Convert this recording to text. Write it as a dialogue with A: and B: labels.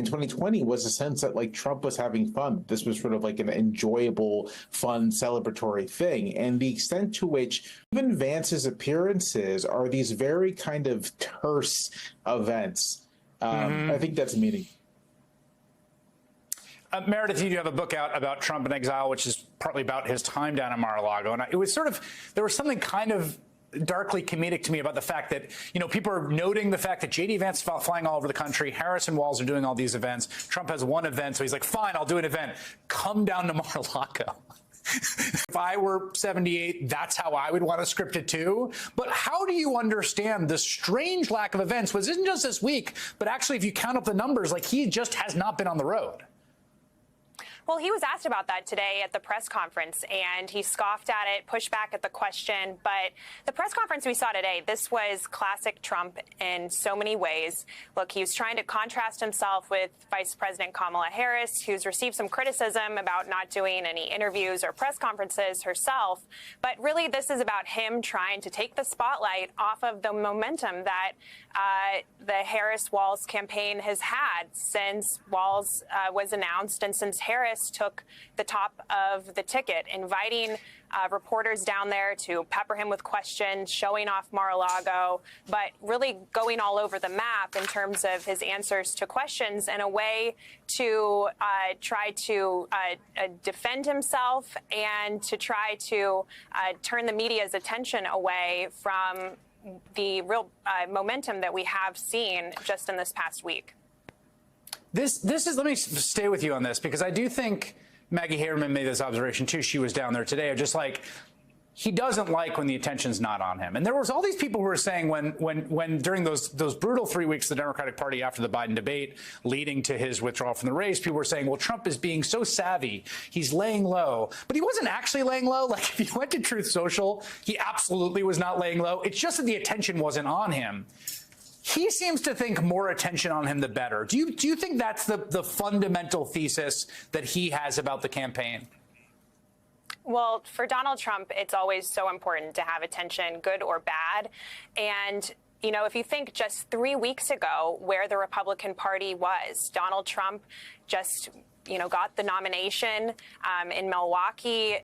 A: in 2020 was a sense that like Trump was having fun. This was sort of like an enjoyable, fun, celebratory thing. And the extent to which even Vance's appearances are these very kind of terse events, I think that's meaning.
B: Meredith, you do have a book out about Trump in Exile, which is partly about his time down in Mar-a-Lago. And it was sort of, there was something kind of darkly comedic to me about the fact that, people are noting the fact that JD Vance is flying all over the country. Harris and Walz are doing all these events. Trump has one event, so he's like, fine, I'll do an event. Come down to Mar-a-Lago. If I were 78, that's how I would want to script it too. But how do you understand the strange lack of events, which isn't just this week, but actually if you count up the numbers, like he just has not been on the road?
C: Well, he was asked about that today at the press conference, and he scoffed at it, pushed back at the question. But the press conference we saw today, this was classic Trump in so many ways. Look, he was trying to contrast himself with Vice President Kamala Harris, who's received some criticism about not doing any interviews or press conferences herself. But really, this is about him trying to take the spotlight off of the momentum that the Harris-Walz campaign has had since Walz was announced and since Harris took the top of the ticket, inviting reporters down there to pepper him with questions, showing off Mar-a-Lago, but really going all over the map in terms of his answers to questions in a way to try to defend himself and to try to turn the media's attention away from the real momentum that we have seen just in this past week.
B: This is, let me stay with you on this, because I do think Maggie Harriman made this observation too. She was down there today of just like, he doesn't like when the attention's not on him. And there was all these people who were saying when during those brutal 3 weeks of the Democratic Party after the Biden debate leading to his withdrawal from the race, people were saying, well, Trump is being so savvy. He's laying low. But he wasn't actually laying low. Like if you went to Truth Social, he absolutely was not laying low. It's just that the attention wasn't on him. He seems to think more attention on him, the better. Do you think that's the fundamental thesis that he has about the campaign?
C: Well, for Donald Trump, it's always so important to have attention, good or bad. And if you think just 3 weeks ago where the Republican Party was, Donald Trump just got the nomination in Milwaukee.